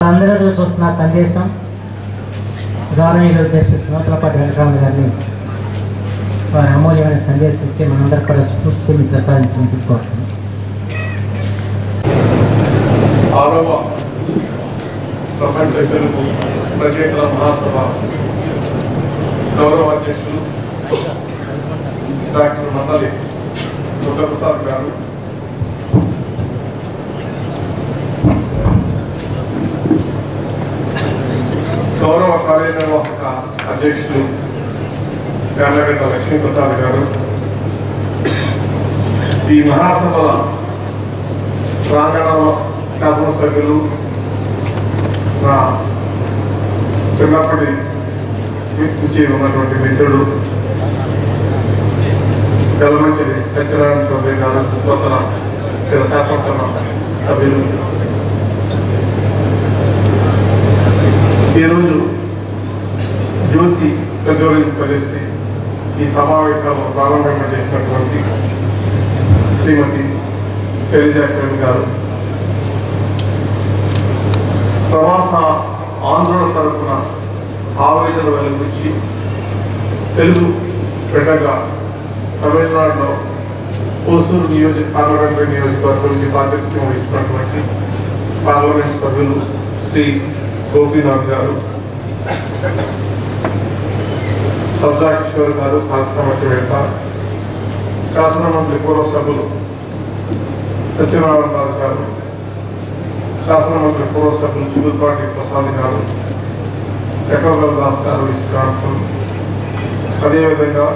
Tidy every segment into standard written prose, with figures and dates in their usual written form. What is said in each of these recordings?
అందరూ చూస్తున్న సందేశం గౌరవనీయులు జస్టిస్ నూతలపాటి వెంకటరామన్ గారిని వారి అమూల్యమైన సందేశం ఇచ్చి మనందరూ కూడా స్ఫూర్తిని ప్రసాదించమని కోరుతున్నాం. 6వ ప్రపంచ తెలుగు ప్రజల మహాసభ గౌరవ అధ్యక్షులు డాక్టర్ మండలి దుర్గప్రసాద్ గారు, గౌరవ కార్యనిర్వాహక అధ్యక్షులు యార్లగడ్డ లక్ష్మీప్రసాద్ గారు, ఈ మహాసభల ప్రాంగణంలో శాసనసభ్యులు, నా చిన్నప్పటి నుంచి ఉన్నటువంటి మిత్రుడు గలమంచిది సత్యనారాయణ చౌదరి గారు, నూతన శాసనసభ సభ్యులు, ఈరోజు జ్యోతి ప్రజ్వలింపజేసి ఈ సమావేశాలను ప్రారంభంగా చేసినటువంటి శ్రీమతి శైలజాకిరణ్ గారు, ప్రవాస ఆందోళన తరఫున ఆవేదన వెలుగుచ్చి తెలుగు బిడ్డగా తమిళనాడులో ఓసూరు పార్లమెంటరీ నియోజకవర్గం నుంచి ప్రాతినిధ్యం వహిస్తున్నటువంటి పార్లమెంట్ సభ్యులు శ్రీ గోపీనాథ్ గారు, సబ్జా కిషోర్ గారు, పారిశ్రామికవేత్త, శాసనమండలి పూర్వ సభ్యులు సత్యనారాయణ రాజు గారు, శాసనమండలి పూర్వ సభ్యులు చిగురుపాటి ప్రసాద్ గారు, చక్రధర దాస్ గారు, విశ్రాంతం, అదేవిధంగా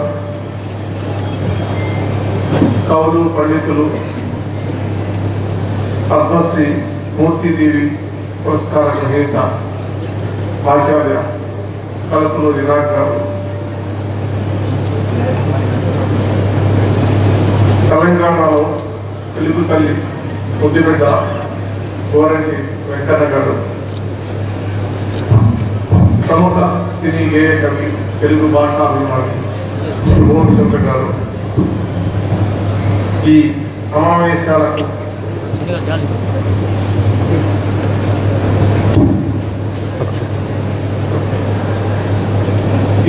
కవులు, పండితులు, పద్మశ్రీ మూర్తిదేవి పురస్కార గ్రహీత ఆచార్య కలపూరు వినాయక్ గారు, తెలంగాణలో తెలుగు తల్లి ముద్దుబిడ్డ గోరంటి వెంకన్న గారు, ప్రముఖ సినీ గేయ కవి, తెలుగు భాషాభిమాని మోహన్ చంద్ర గారు,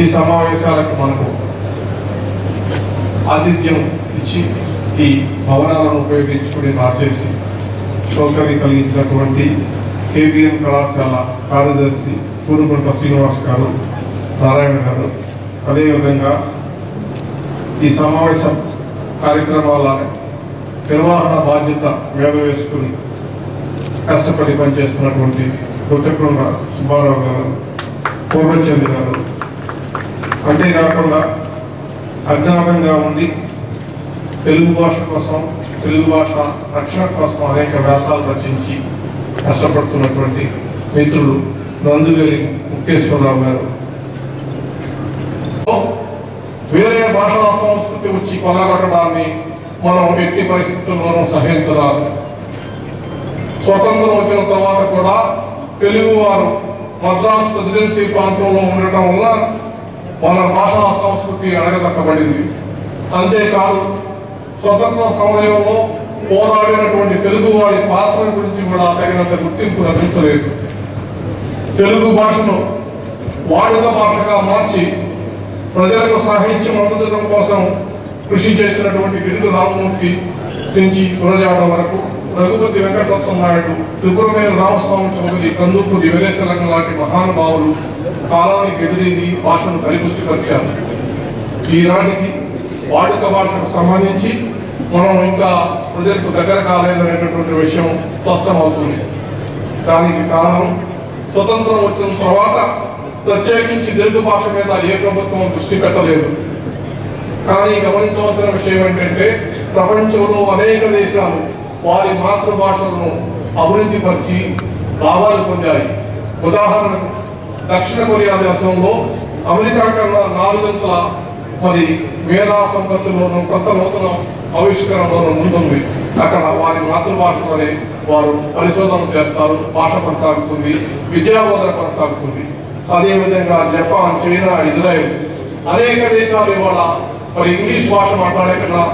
ఈ సమావేశాలకు మనకు ఆతిథ్యం ఇచ్చి ఈ భవనాలను ఉపయోగించుకుని మార్చేసి సౌకర్యం కలిగించినటువంటి కేబిఎన్ కళాశాల కార్యదర్శి పూర్వగుంట శ్రీనివాస్ గారు, నారాయణ గారు, అదేవిధంగా ఈ సమావేశం కార్యక్రమాల నిర్వహణ బాధ్యత మీద వేసుకుని కష్టపడి పనిచేస్తున్నటువంటి కొత్తకొండ సుబ్బారావు గారు, పూర్ణచంద్ర గారు, అంతేకాకుండా అజ్ఞాతంగా ఉండి తెలుగు భాష కోసం, తెలుగు భాష రక్షణ కోసం అనేక వ్యాసాలు రచించి కష్టపడుతున్నటువంటి మిత్రులు నందువేలి ముక్తేశ్వరరావు గారు, వేరే భాషా సంస్కృతి వచ్చి కొనగొట్టడాన్ని మనం ఎట్టి పరిస్థితుల్లోనూ సహించరాదు. స్వతంత్రం వచ్చిన తర్వాత కూడా తెలుగు వారు మద్రాస్ ప్రెసిడెన్సీ ప్రాంతంలో ఉండటం వల్ల మన భాషా సంస్కృతి అణగదక్కబడింది. అంతేకాదు, స్వతంత్ర సమయంలో పోరాడినటువంటి తెలుగు వారి పాత్ర గురించి కూడా తగినంత గుర్తింపు లభించలేదు. తెలుగు భాషను వాడుక భాషగా మార్చి ప్రజలకు సాహిత్యం అందించడం కోసం కృషి చేసినటువంటి గిడుగు రామమూర్తి నుంచి గురజాడ వరకు, రఘుపతి వెంకటరత్న నాయుడు, త్రిపురనేని రామస్వామి చౌదరి, కందుకూరి వీరేశలింగం లాంటి మహానుభావులు కాలానికి ఎదురీది భాషను పరిపుష్టిపరిచారు. ఈనాటికి వాడుక భాషకు సంబంధించి మనం ఇంకా ప్రజలకు దగ్గర కాలేదనేటటువంటి విషయం స్పష్టమవుతుంది. దానికి కారణం, స్వతంత్రం వచ్చిన తర్వాత ప్రత్యేకించి తెలుగు భాష మీద ఏ ప్రభుత్వం దృష్టి పెట్టలేదు. కానీ గమనించవలసిన విషయం ఏంటంటే, ప్రపంచంలో అనేక దేశాలు వారి మాతృభాషలను అభివృద్ధి పరిచి లాభాలు పొందాయి. ఉదాహరణకు దక్షిణ కొరియా దేశంలో అమెరికా కన్నా 4 గంటల మేధా సంపత్తిలోనూ కొత్త నూతన ఆవిష్కరణలోనూ ముందుంది. అక్కడ వారి మాతృభాషలోనే వారు పరిశోధన చేస్తారు, భాష కొనసాగుతుంది, విద్యాబోధన కొనసాగుతుంది. అదేవిధంగా జపాన్, చైనా, ఇజ్రాయెల్ అనేక దేశాలు ఇవాళ ఇంగ్లీష్ భాష మాట్లాడే కన్నా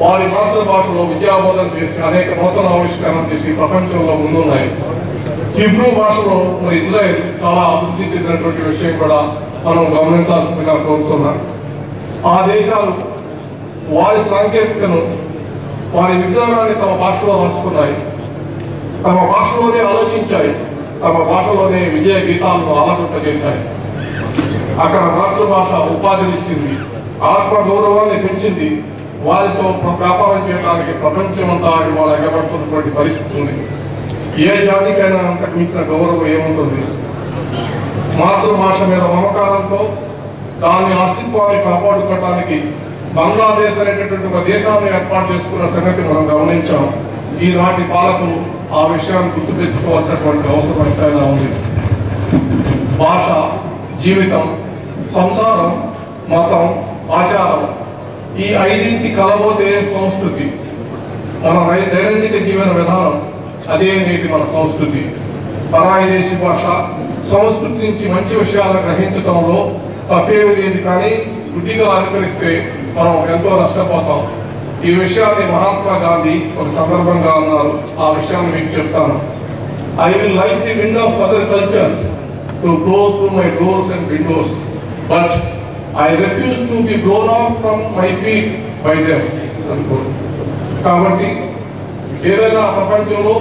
వారి మాతృభాషలో విద్యాబోధన చేసి అనేక నూతన ఆవిష్కరణ చేసి ప్రపంచంలో ముందున్నాయి. హిబ్రూ భాషలో మరి ఇజ్రాయెల్ చాలా అభివృద్ధి చెందినటువంటి విషయం కూడా మనం గమనించాల్సిందిగా కోరుతున్నాం. ఆ దేశాలు వారి సాంకేతికను, వారి విజ్ఞానాన్ని తమ భాషలో రాసుకున్నాయి, తమ భాషలోనే ఆలోచించాయి, తమ భాషలోనే విజయ గీతాలను ఆలపింపజేశాయి. అక్కడ మాతృభాష ఉపాధినిచ్చింది, ఆత్మ గౌరవాన్ని పెంచింది. వారితో వ్యాపారం చేయడానికి ప్రపంచమంతా ఇవాళ ఎగబడుతున్నటువంటి పరిస్థితి ఉంది. ఏ జాతికైనా అంతకు మించిన గౌరవం ఏముంటుంది? మాతృభాష మీద మమకారంతో దాని అస్తిత్వాన్ని కాపాడుకోవడానికి బంగ్లాదేశ్ అనేటటువంటి ఒక దేశాన్ని ఏర్పాటు చేసుకున్న సంగతి మనం గమనించాం. ఈనాటి పాలకులు ఆ విషయాన్ని గుర్తుపెట్టుకోవాల్సినటువంటి అవసరం ఎంతైనా ఉంది. భాష, జీవితం, సంసారం, మతం, ఆచారం, ఈ ఐదింటి కలబోతే సంస్కృతి. మన దైనందిక జీవన విధానం అదే నేటి మన సంస్కృతి. పరాయి దేశీ భాష సంస్కృతి నుంచి మంచి విషయాలను గ్రహించడంలో తప్పేమీ లేదు, కానీ గుడ్డిగా అనుకరిస్తే మనం ఎంతో నష్టపోతాం. ఈ విషయాన్ని మహాత్మా గాంధీ ఒక సందర్భంగా అన్నారు. ఆ విషయాన్ని మీకు చెప్తాను. I will like the wind of other cultures to blow through my doors and Windows, but I refuse to be blown of from my feet by them అనుకో. కాబట్టి ఏదైనా ప్రపంచంలో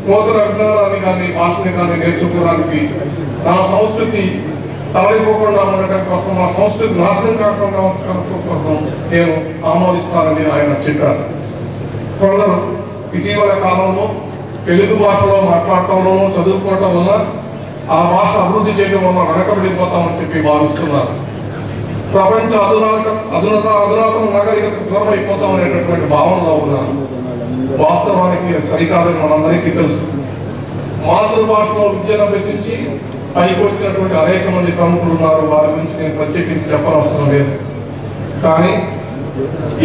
నూతన విజ్ఞానాన్ని కానీ భాషని కానీ నేర్చుకోవడానికి, నా సంస్కృతి తలైపోకుండా ఉండటం కోసం, మా సంస్కృతి నాశనం కాకుండా ఉండటం కోసం నేను ఆమోదిస్తానని ఆయన చెప్పారు. కొందరు ఇటీవల కాలంలో తెలుగు భాషలో మాట్లాడటంలోనూ చదువుకోవటం వల్ల ఆ భాష అభివృద్ధి చేయడం వల్ల వెనకబడిపోతామని చెప్పి భావిస్తున్నారు. ప్రపంచ అధునాతన నాగరికతకు దూరం అయిపోతాం అనేటటువంటి భావనలో ఉన్నారు. వాస్తవానికి సరికాదని మనందరికీ తెలుసు. మాతృభాషలో విద్యను అభ్యసించి పైకి వచ్చినటువంటి అనేక మంది ప్రముఖులు ఉన్నారు. వారి గురించి నేను ప్రత్యేకించి చెప్పనవసరం లేదు. కానీ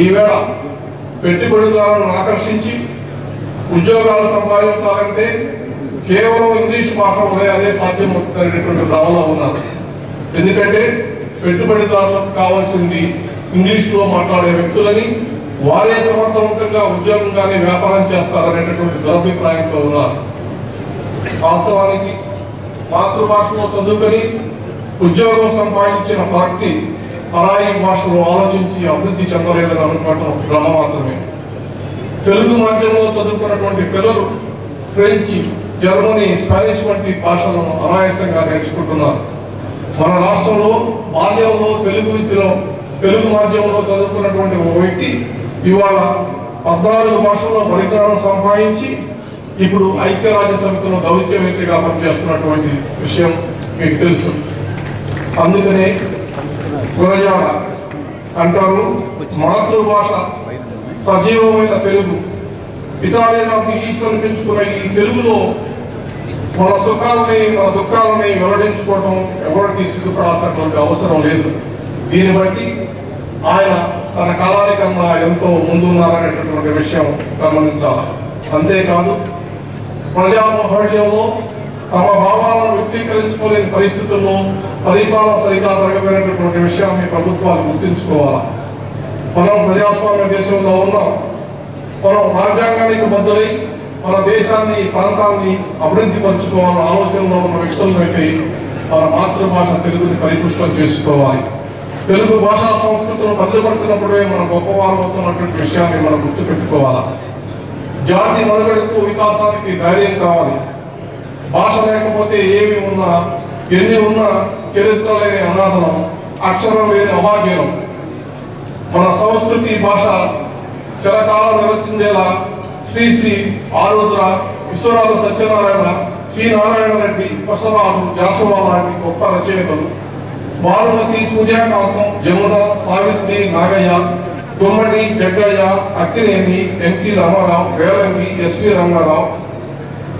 ఈవేళ పెట్టుబడిదారులను ఆకర్షించి ఉద్యోగాలు సంపాదించాలంటే కేవలం ఇంగ్లీష్ భాష వల్లే అదే సాధ్యమవుతున్నటువంటి భ్రమలో ఉన్నారు. ఎందుకంటే పెట్టుబడిదారులకు కావాల్సింది ఇంగ్లీష్లో మాట్లాడే వ్యక్తులని, వారే సమర్థవంతంగా ఉద్యోగం కానీ వ్యాపారం చేస్తారనేటటువంటి దురభిప్రాయంతో ఉన్నారు. వాస్తవానికి మాతృభాషలో చదువుకొని ఉద్యోగం సంపాదించిన వ్యక్తి పరాయి భాషలో ఆలోచించి అభివృద్ధి చెందలేదని అనుకోవటం భ్రమ మాత్రమే. తెలుగు మాధ్యమంలో చదువుకున్నటువంటి పిల్లలు ఫ్రెంచ్, జర్మనీ, స్పానిష్ వంటి భాషలను అనాయాసంగా నేర్చుకుంటున్నారు. మన రాష్ట్రంలో బాల్యంలో తెలుగు మాధ్యమంలో చదువుకున్నటువంటి ఒక వ్యక్తి ఇవాళ 14 భాషల్లో పరిజ్ఞానం సంపాదించి ఇప్పుడు ఐక్యరాజ్య సమితిలో దౌత్యవేత్తగా పనిచేస్తున్నటువంటి విషయం మీకు తెలుసు. అందుకనే గురజాడ అంటారు, మాతృభాష సజీవమైన Telugu, Italian of the east అని పెంచుకున్న ఈ తెలుగులో మన సుఖాలని, మన దుఃఖాలని వెల్లడించుకోవడం ఎవరికి సిగ్గుపడాల్సినటువంటి అవసరం లేదు. దీన్ని బట్టి ఆయన తన కాలానికన్నా ఎంతో ముందున్నారనేటటువంటి విషయం గమనించాలి. అంతేకాదు ప్రజామహళ్యంలో తమ భావాలను వ్యక్తీకరించుకోలేని పరిస్థితుల్లో పరిపాలన సరిగా జరగదనేటటువంటి విషయాన్ని ప్రభుత్వాలు గుర్తుంచుకోవాలి. మనం ప్రజాస్వామ్య దేశంలో ఉన్నాం. మనం రాజ్యాంగానికి బద్దులై మన దేశాన్ని, ప్రాంతాన్ని అభివృద్ధి పరుచుకోవాలన్న ఆలోచనలో ఉన్న వ్యక్తులైతే మన మాతృభాష తెలుగుని పరిపుష్టం చేసుకోవాలి. తెలుగు భాషా సంస్కృతులను భద్రపరిచినప్పుడే మన గొప్పవారు అవుతున్నటువంటి విషయాన్ని మనం గుర్తుపెట్టుకోవాలి. జాతి మనుగడకు, వికాసానికి ధైర్యం కావాలి. భాష లేకపోతే ఏమి ఉన్నా, ఎన్ని ఉన్నా చరిత్ర లేని అనాథనం, అక్షరం లేని అభాగ్యం. మన సంస్కృతి భాష చిరకాలం నిలచిందేలా శ్రీ ఆరుద్ర, విశ్వనాథ సత్యనారాయణ, సి నారాయణ రెడ్డి, బసవరాజు, జాషువా లాంటి గొప్ప రచయితలు, Bhanumathi, Suryakantham, Jamuna, Savitri, Nagayya, Gummadi, Jaggayya, Akkineni, NT Rama Rao, Velangi, SV Ranga Rao,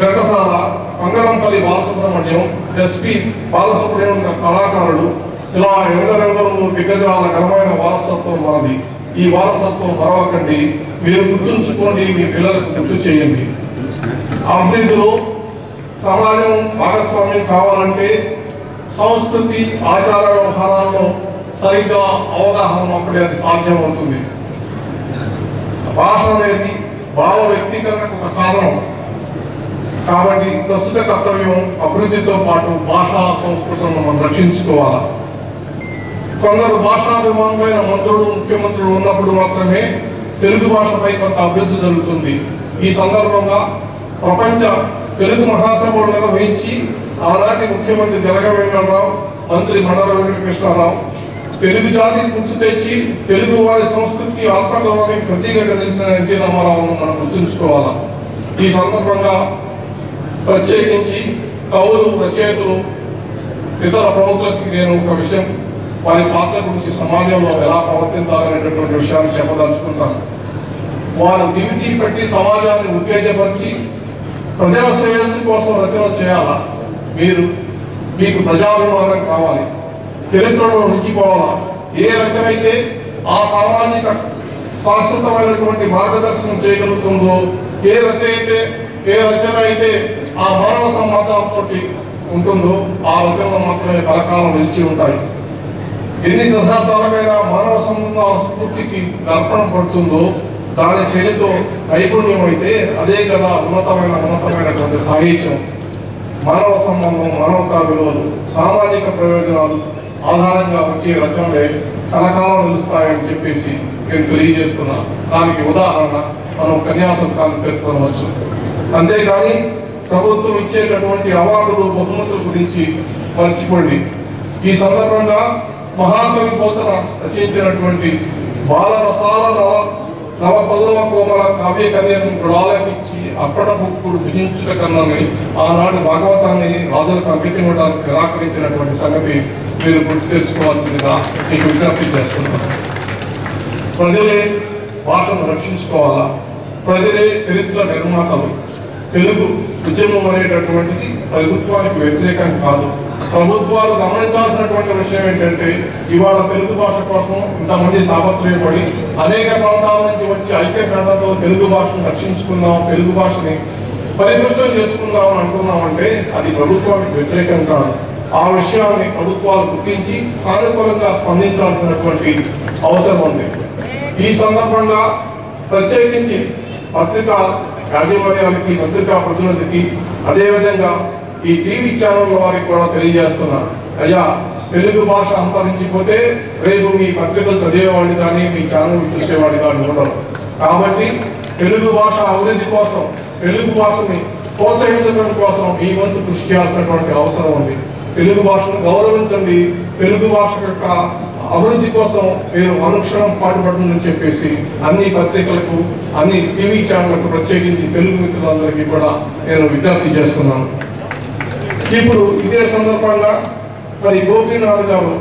Ghantasala, Mangalampalli Balasubrahmanyam, SP Balasubrahmanyam కళాకారులు, ఇలా ఎందరెందరూ దిగ్గజాల ఘనమైన వారసత్వం మనది. ఈ వారసత్వం మరవకండి, మీరు గుర్తుంచుకోండి, మీ పిల్లలకు గుర్తు చేయండి. అభివృద్ధిలో సమాజం భాగస్వామ్యం కావాలంటే సంస్కృతి, ఆచార వ్యవహారాల్లో సరిగ్గా అవగాహన ఉన్నప్పుడే అది సాధ్యమవుతుంది. భాష అనేది భావ వ్యక్తీకరణకు ఒక సాధనం. కాబట్టి ప్రస్తుత కర్తవ్యం అభివృద్ధితో పాటు భాషా సంస్కృతులను మనం రక్షించుకోవాలి. కొందరు భాషాభిమానులైన మంత్రులు, ముఖ్యమంత్రులు ఉన్నప్పుడు మాత్రమే తెలుగు భాషపై కొంత అభివృద్ధి జరుగుతుంది. ఈ సందర్భంగా ప్రపంచ తెలుగు మహాసభలు నిర్వహించి ఆనాటి ముఖ్యమంత్రి జలగవేంద్రరావు, మంత్రి మండల వెంకటకృష్ణారావు తెలుగు జాతికి గుర్తు తెచ్చి తెలుగు వారి సంస్కృతికి ఆత్మగౌరవానికి ప్రతీకగా నిలిచిన ఎన్టీ రామారావును మనం గుర్తుంచుకోవాలి. ఈ సందర్భంగా ప్రత్యేకించి కవులు, రచయితలు, ఇతర ప్రముఖులకి నేను ఒక విషయం, వారి పాత్ర గురించి సమాజంలో ఎలా ప్రవర్తించాలనేటటువంటి విషయాన్ని చెప్పదలుచుకుంటాను. వారు డ్యూటీ పెట్టి సమాజాన్ని ఉత్తేజపరిచి ప్రజల శ్రేయస్సు కోసం రచన చేయాలా. మీకు ప్రజాభిమానం కావాలి, చరిత్రలో నిలిచిపోవాలా. ఏ రచన అయితే ఆ సామాజిక శాశ్వతమైనటువంటి మార్గదర్శనం చేయగలుగుతుందో, ఏ రచన అయితే ఆ మానవ సంబంధాలతో ఉంటుందో ఆ రచనలు మాత్రమే కలకాలం నిలిచి ఉంటాయి. ఎన్ని దశాబ్దాలకైనా మానవ సంబంధాల స్ఫూర్తికి దర్పణ పడుతుందో దాని శైలితో నైపుణ్యం అయితే అదే కదా ఉన్నతమైనటువంటి సాహిత్యం. మానవ సంబంధం, మానవతా విలువలు, సామాజిక ప్రయోజనాలు ఆధారంగా వచ్చే రచనలే కలకాలం నిలుస్తాయని చెప్పేసి నేను తెలియజేస్తున్నాను. దానికి ఉదాహరణ మనం కన్యాశుల్కాన్ని పేర్కొనవచ్చు. అంతేకాని ప్రభుత్వం ఇచ్చేటటువంటి అవార్డులు, బహుమతుల గురించి మర్చిపోండి. ఈ సందర్భంగా మహాకవి పోతన రచించినటువంటి బాలరసాల నవపల్లవ కోమల కావ్య కన్యను ఆలకించి అప్పట బుక్కుడు భుజించుట కన్నని ఆనాడు భాగవతాన్ని రాజులకు అంకితం ఇవ్వడానికి నిరాకరించినటువంటి సంగతి మీరు గుర్తు తెచ్చుకోవాల్సిందిగా మీకు విజ్ఞప్తి చేస్తున్నాను. ప్రజలే భాషను రక్షించుకోవాలా, ప్రజలే చరిత్ర నిర్మాతలు. తెలుగు ఉద్యమం అనేటటువంటిది ప్రభుత్వానికి వ్యతిరేకం కాదు. ప్రభుత్వాలు గమనించాల్సినటువంటి విషయం ఏంటంటే, ఇవాళ తెలుగు భాష కోసం ఇంతమంది తాపత్రయపడి అనేక ప్రాంతాల నుంచి వచ్చి ఐక్యప్రదతో తెలుగు భాషను రక్షించుకుందాం, తెలుగు భాషని పరిపుష్టం చేసుకుందాం అని అంటున్నామంటే అది ప్రభుత్వానికి వ్యతిరేకం కాదు. ఆ విషయాన్ని ప్రభుత్వాలు గుర్తించి సానుకూలంగా స్పందించాల్సినటువంటి అవసరం ఉంది. ఈ సందర్భంగా ప్రత్యేకించి పత్రికా యాజమాన్యానికి, పత్రికా ప్రతినిధికి, అదేవిధంగా ఈ టీవీ ఛానళ్ళ వారికి కూడా తెలియజేస్తున్నారు. అయ్యా, తెలుగు భాష అంతరించిపోతే రేపు మీ పత్రికలు చదివేవాళ్ళు కానీ మీ ఛానల్ చూసేవాళ్ళు కానీ ఉండరు. కాబట్టి తెలుగు భాష అభివృద్ధి కోసం, తెలుగు భాషని ప్రోత్సహించడం కోసం మీ వంతు కృషి చేయాల్సినటువంటి అవసరం ఉంది. తెలుగు భాషను గౌరవించండి. తెలుగు భాష యొక్క అభివృద్ధి కోసం మీరు అనుక్షణం పాటుపడుతుందని చెప్పేసి అన్ని పత్రికలకు, అన్ని టీవీ ఛానళ్లకు, ప్రత్యేకించి తెలుగు మిత్రులందరికీ కూడా నేను విజ్ఞప్తి చేస్తున్నాను. ఇప్పుడు ఇదే సందర్భంగా మరి గోపీనాథ్ గారు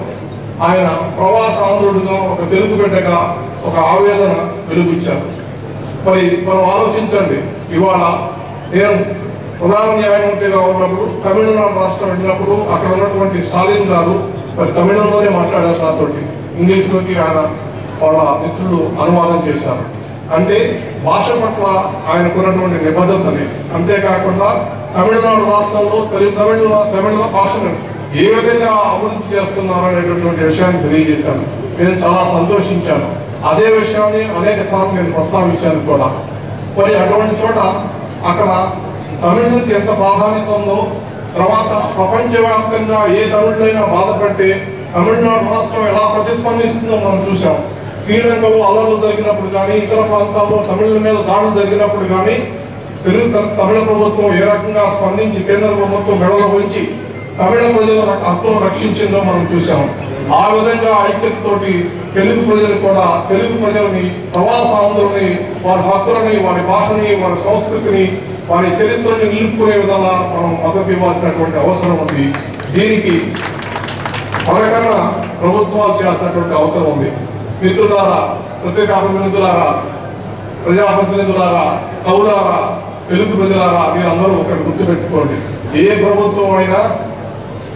ఆయన ప్రవాసాంధ్రుడుగా, ఒక తెలుగు బిడ్డగా ఒక ఆవేదన వెలుగుచ్చారు. మరి మనం ఆలోచించండి, ఇవాళ నేను ప్రధాన న్యాయమూర్తిగా ఉన్నప్పుడు తమిళనాడు రాష్ట్రం వెళ్ళినప్పుడు అక్కడ ఉన్నటువంటి స్టాలిన్ గారు మరి తమిళంలోనే మాట్లాడారు నాతోటి. ఇంగ్లీష్లోకి ఆయన వాళ్ళ మిత్రులు అనువాదం చేశారు. అంటే భాష పట్ల ఆయనకున్నటువంటి నిబద్ధతని, అంతేకాకుండా తమిళనాడు రాష్ట్రంలో తమిళ భాషను ఏ విధంగా అభివృద్ధి చేస్తున్నారు అనేటటువంటి విషయాన్ని తెలియజేశాను. నేను చాలా సంతోషించాను. అదే విషయాన్ని అనేక సార్లు నేను ప్రస్తావించాను కూడా. మరి అటువంటి చోట అక్కడ తమిళులకి ఎంత ప్రాధాన్యత ఉందో, తర్వాత ప్రపంచవ్యాప్తంగా ఏ తమిళులైనా బాధపడితే తమిళనాడు రాష్ట్రం ఎలా ప్రతిస్పందిస్తుందో మనం చూసాం. శ్రీలంకలో అల్లర్లు జరిగినప్పుడు కానీ, ఇతర ప్రాంతాల్లో తమిళుల మీద దాడులు జరిగినప్పుడు కానీ తమిళ ప్రభుత్వం ఏ రకంగా స్పందించి కేంద్ర ప్రభుత్వం మెడలో ఉంచి తమిళ ప్రజల హక్కులను రక్షించిందో మనం చూసాం. ఆ విధంగా ఐక్యతతోటి తెలుగు ప్రజలు కూడా, తెలుగు ప్రజలని, ప్రవాసాంధ్రులని, వారి హక్కులని, వారి భాషని, వారి సంస్కృతిని, వారి చరిత్రని నిలుపుకునే విధంగా మనం మద్దతు ఇవ్వాల్సినటువంటి అవసరం ఉంది. దీనికి మనకన్నా ప్రభుత్వాలు చేయాల్సినటువంటి అవసరం ఉంది. మిత్రులారా, పత్రికా ప్రతినిధులారా, ప్రజాప్రతినిధులారా, కవులారా, తెలుగు ప్రజలారా, మీరందరూ ఒకటి గుర్తుపెట్టుకోండి. ఏ ప్రభుత్వం అయినా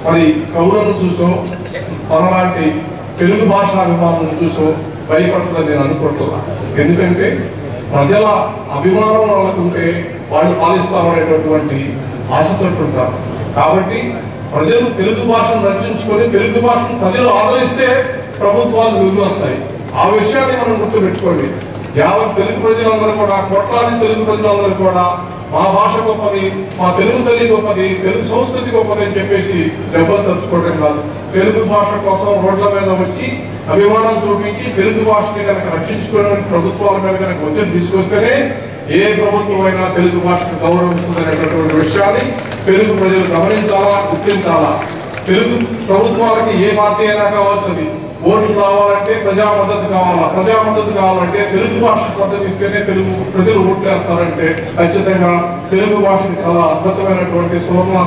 మరి కవులను చూసో, మనలాంటి తెలుగు భాషా అభిమానులను చూసో భయపడుతుందని నేను అనుకుంటున్నా. ఎందుకంటే ప్రజల అభిమానం వాళ్ళకుంటే వాళ్ళు పాలిస్తామనేటటువంటి ఆశతోటుంటారు. కాబట్టి ప్రజలు తెలుగు భాషను రక్షించుకొని తెలుగు భాషను ప్రజలు ఆదరిస్తే ప్రభుత్వాలు విలువ వస్తాయి. ఆ విషయాన్ని మనం గుర్తుపెట్టుకోండి. యావత్ తెలుగు ప్రజలందరూ కూడా, కోట్లాది తెలుగు ప్రజలందరూ కూడా మా భాష గొప్పది, మా తెలుగు తల్లి గొప్పది, తెలుగు సంస్కృతి గొప్పది అని చెప్పేసి దెబ్బలు తలుచుకోవడం కాదు. తెలుగు భాష కోసం రోడ్ల మీద వచ్చి అభిమానం చూపించి తెలుగు భాషని కనుక రక్షించుకునే ప్రభుత్వాల మీద కనుక ఒత్తిడి తీసుకొస్తేనే ఏ ప్రభుత్వం అయినా తెలుగు భాషకు గౌరవిస్తుంది అనేటటువంటి విషయాన్ని తెలుగు ప్రజలు గమనించాలా, గుర్తించాలా. తెలుగు ప్రభుత్వాలకి ఏ పార్టీ అయినా కావచ్చు, ఓట్లు రావాలంటే ప్రజా మద్దతు కావాలా, ప్రజా మద్దతు కావాలంటే తెలుగు భాష మద్దతు ఇస్తేనే తెలుగు ప్రజలు ఓట్లు వేస్తారంటే ఖచ్చితంగా తెలుగు భాషకి చాలా అద్భుతమైనటువంటి సువర్ణ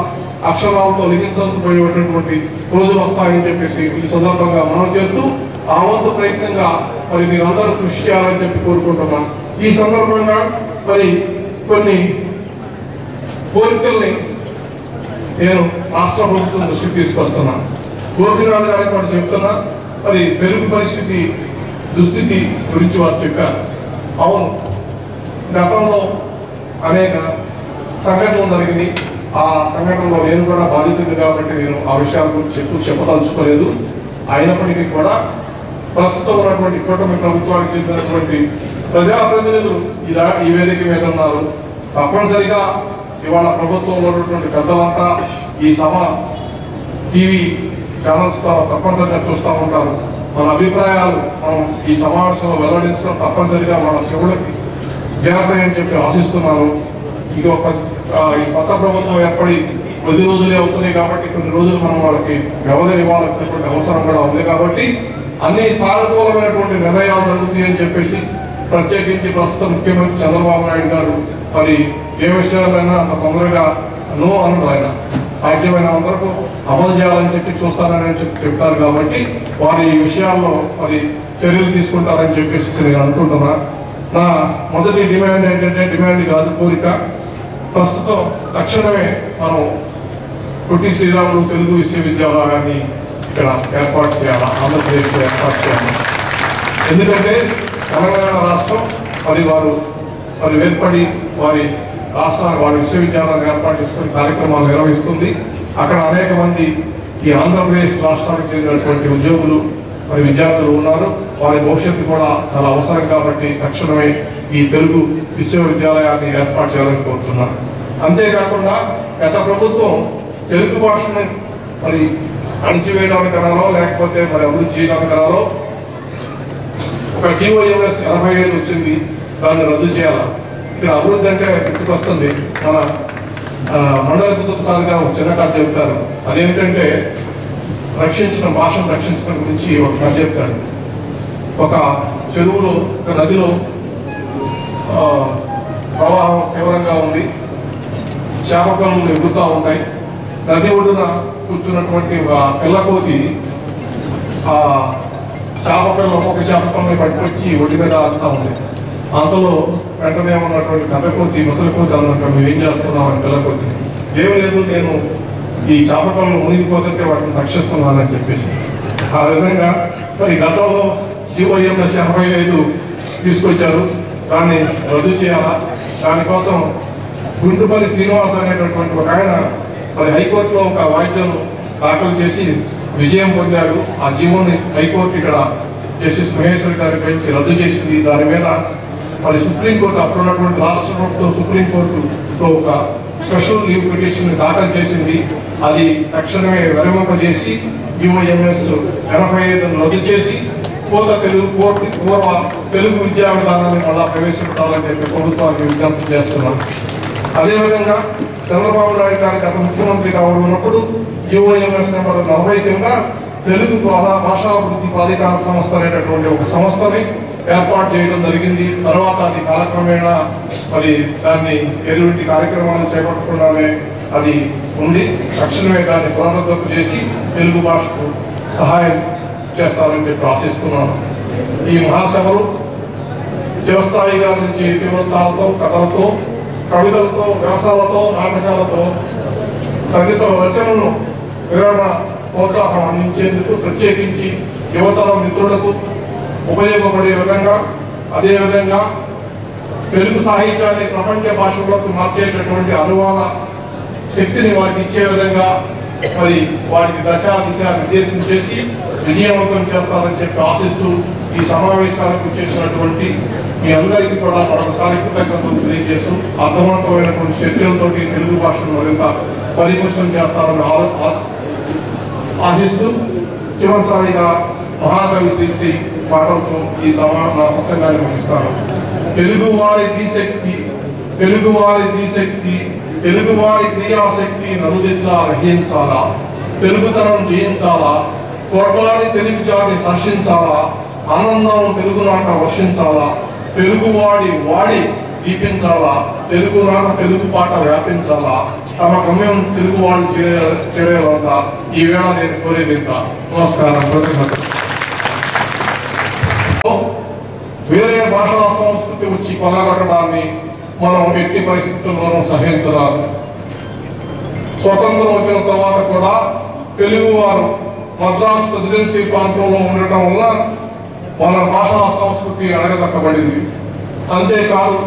అక్షరాలతో లిఖించబోయేటటువంటి రోజులు వస్తాయని చెప్పేసి ఈ సందర్భంగా మనం చేస్తూ ఆ వంతు ప్రయత్నంగా మరి మీరందరూ కృషి చేయాలని చెప్పి కోరుకుంటున్నాను. ఈ సందర్భంగా మరి కొన్ని కోరికల్ని నేను రాష్ట్ర ప్రభుత్వం దృష్టికి తీసుకొస్తున్నాను. గోపీనాథ్ గారికి కూడా చెప్తున్నా, మరి తెలుగు పరిస్థితి దుస్థితి గురించి వారు చెప్పారు. అవును, గతంలో అనేక సంఘటనలు జరిగినాయి. ఆ సంఘటనలో నేను కూడా బాధితుడు కాబట్టి నేను ఆ విషయాల గురించి చెప్పదలుచుకోలేదు. అయినప్పటికీ కూడా ప్రస్తుతం ఉన్నటువంటి కూటమి ప్రభుత్వానికి చెందినటువంటి ప్రజాప్రతినిధులు ఈ వేదిక మీద ఉన్నారు. తప్పనిసరిగా ఇవాళ ప్రభుత్వంలో ఉన్నటువంటి పెద్దలంతా ఈ సభ టీవీ ఛానల్స్ ద్వారా తప్పనిసరిగా చూస్తూ ఉంటారు. మన అభిప్రాయాలు మనం ఈ సమావేశంలో వెల్లడించడం తప్పనిసరిగా మన చెవులకి చేరతాయని చెప్పి ఆశిస్తున్నాను. ఈ కొత్త ప్రభుత్వం ఏర్పడి 10 రోజులే అవుతున్నాయి కాబట్టి కొన్ని రోజులు మనం వాళ్ళకి వ్యవధిని ఇవ్వాల్సినటువంటి అవసరం కూడా ఉంది. కాబట్టి అన్ని సానుకూలమైనటువంటి నిర్ణయాలు జరుగుతాయని చెప్పేసి ప్రత్యేకించి ప్రస్తుత ముఖ్యమంత్రి చంద్రబాబు నాయుడు గారు మరి ఏ విషయాలైనా అంత తొందరగా నో అనడు. ఆయన సాధ్యమైన అందరికీ అమలు చేయాలని చెప్పి చూస్తారని చెప్తారు. కాబట్టి వారు ఈ విషయాల్లో మరి చర్యలు తీసుకుంటారని చెప్పేసి నేను అనుకుంటున్నా. నా మొదటి డిమాండ్ ఏంటంటే, డిమాండ్ కాదు, కోరిక. ప్రస్తుతం తక్షణమే మనం పొట్టి శ్రీరాములు తెలుగు విశ్వవిద్యాలయాన్ని ఇక్కడ ఏర్పాటు చేయాలి, ఆంధ్రప్రదేశ్లో ఏర్పాటు చేయాలి. ఎందుకంటే తెలంగాణ రాష్ట్రం వారు ఏర్పడి వారి విశ్వవిద్యాలయాన్ని ఏర్పాటు చేసుకుని కార్యక్రమాలు నిర్వహిస్తుంది. అక్కడ అనేక మంది ఈ ఆంధ్రప్రదేశ్ రాష్ట్రానికి చెందినటువంటి ఉద్యోగులు మరి విద్యార్థులు ఉన్నారు. వారి భవిష్యత్తు కూడా చాలా అవసరం కాబట్టి తక్షణమే ఈ తెలుగు విశ్వవిద్యాలయాన్ని ఏర్పాటు చేయాలని కోరుతున్నారు. అంతేకాకుండా గత ప్రభుత్వం తెలుగు భాషను మరి అణిచివేయడానికి అనాలో లేకపోతే మరి అభివృద్ధి చేయడానికి అనాలో ఒక GOMS 85 వచ్చింది, దాన్ని రద్దు చేయాలా. ఇక్కడ అభివృద్ధి అంటే గుర్తుకొస్తుంది, మన మండల కుతుబ్సాద్ గారు ఒక చిన్న కథ చెబుతారు. అదేమిటంటే భాషను రక్షించడం గురించి ఒక కథ చెప్తాడు. ఒక చెరువులో, ఒక నదిలో ప్రవాహం తీవ్రంగా ఉంది, చేపపిల్లలు ఎగురుతూ ఉంటాయి. నది ఒడ్డున కూర్చున్నటువంటి ఒక పిల్లకోతి ఆ చేపపిల్లలు ఒక్కొక్క చేపపిల్లని పట్టుకొచ్చి ఒడ్డు మీద వేస్తూ ఉంది. అంతలో వెంటనే ఉన్నటువంటి పెద్దకోతి ముసలికోతి అన్నట్టు నువ్వు ఏం చేస్తున్నావు అని పిల్లకోతిని, ఏమి లేదు, నేను ఈ చేపపిల్లలు మునిగిపోతుంటే వాటిని రక్షిస్తున్నానని చెప్పేసి. ఆ విధంగా మరి గతంలో GOMS 85 తీసుకొచ్చారు, దాన్ని రద్దు చేయాలా. దానికోసం గుంటుపల్లి శ్రీనివాస్ అనేటటువంటి ఒక ఆయన మరి హైకోర్టులో ఒక వాయిద్యం దాఖలు చేసి విజయం పొందాడు. ఆ జీవోని హైకోర్టు ఇక్కడ జస్టిస్ మహేశ్వరి గారి పెంచి రద్దు చేసింది. దాని మీద మరి సుప్రీంకోర్టు అప్పుడున్నటువంటి రాష్ట్ర ప్రభుత్వం సుప్రీంకోర్టులో ఒక స్పెషల్ లీవ్ పిటిషన్ దాఖలు చేసింది. అది తక్షణమే విరమింపజేసి GOMS 85 రద్దు చేసి పూర్వ తెలుగు విద్యా విధానాన్ని మళ్ళా ప్రవేశపెట్టాలని చెప్పి ప్రభుత్వానికి విజ్ఞప్తి చేస్తున్నాం. అదేవిధంగా చంద్రబాబు నాయుడు గారి గత ముఖ్యమంత్రిగా ఉన్నప్పుడు GOMS నెంబర్ 40 కింద తెలుగు భాషాభివృద్ధి ప్రాధికార సంస్థ అనేటటువంటి ఒక సంస్థని ఏర్పాటు చేయడం జరిగింది. తర్వాత అది కాలక్రమేణా మరి దాన్ని ఎటువంటి కార్యక్రమాలు చేపట్టకుండానే అది ఉంది. తక్షణమే దాన్ని పునరుద్ధరణ చేసి తెలుగు భాషకు సహాయం చేస్తారని చెప్పి ఆశిస్తున్నాను. ఈ మహాసభలు చిరస్థాయిగా నుంచి ఇతివృత్తాలతో, కథలతో, కవితలతో, వ్యాసాలతో, నాటకాలతో తదితర రచనలను వివరణ ప్రోత్సాహం అందించేందుకు ప్రత్యేకించి యువతరం మిత్రులకు ఉపయోగపడే విధంగా, అదేవిధంగా తెలుగు సాహిత్యాన్ని ప్రపంచ భాషల్లోకి మార్చేటటువంటి అనువాద శక్తిని వారికి ఇచ్చే విధంగా మరి వారికి దశ దిశ నిర్దేశం చేసి విజయవంతం చేస్తారని చెప్పి ఆశిస్తూ ఈ సమావేశాలకు చేసినటువంటి మీ అందరికీ కూడా మరొకసారి కృతజ్ఞతలు తెలియజేస్తూ అర్థవంతమైనటువంటి చర్చలతోటి తెలుగు భాషను మరింత పరిపుష్టం చేస్తారని ఆశిస్తూ చివరిసారిగా మహాకవి శ్రీ పాటలతో ఈ నా ప్రసంగాన్ని ముగిస్తాను. తెలుగువారి దిశక్తి, తెలుగువారి దిశక్తి, తెలుగువారి క్రియాశక్తి నలుదిశలా రహించాలా, తెలుగుతనం జయించాలా, కొట్లాడి తెలుగు జాతి హర్షించాలా, ఆనందం తెలుగునాట వర్షించాలా, తెలుగువాడి వాడి దీపించాలా, తెలుగునాట తెలుగు పాట వ్యాపించాలా, తమ గమ్యం తెలుగు వాళ్ళు చేరేవాళ్ళ ఈ వేళ నేను కోరేది. నమస్కారం. వేరే భాషా సంస్కృతి వచ్చి కొలగొట్టడాన్ని మనం ఎట్టి పరిస్థితుల్లోనూ సహించరాదు. స్వతంత్రం వచ్చిన తర్వాత కూడా తెలుగు వారు మద్రాస్ ప్రెసిడెన్సీ ప్రాంతంలో ఉండటం వల్ల మన భాషా సంస్కృతి అణగదక్కబడింది. అంతేకాదు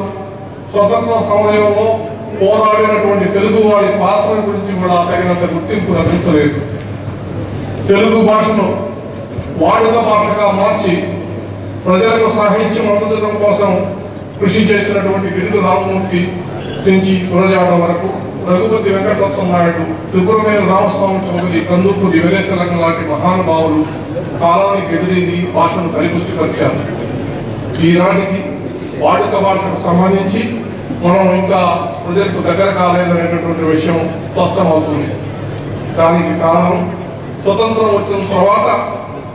స్వతంత్ర సమయంలో పోరాడినటువంటి తెలుగు వారి పాత్ర గురించి కూడా తగినంత గుర్తింపు లభించలేదు. తెలుగు భాషను వాడుక భాషగా మార్చి ప్రజలకు సాహిత్యం అందుదడం కోసం కృషి చేసినటువంటి గిడుగు రామమూర్తి నుంచి గురజాడ వరకు రఘుపతి వెంకటరత్న నాయుడు, త్రిపురనేని రామస్వామి చౌదరి, కందుకూరి వీరేశలింగం లాంటి మహానుభావులు కాలానికి ఎదురీది భాషను పరిపుష్టిపరిచారు. ఈనాటికి వాడుక భాషకు సంబంధించి మనం ఇంకా ప్రజలకు దగ్గర కాలేదనేటటువంటి విషయం స్పష్టమవుతుంది. దానికి కారణం స్వతంత్రం వచ్చిన తర్వాత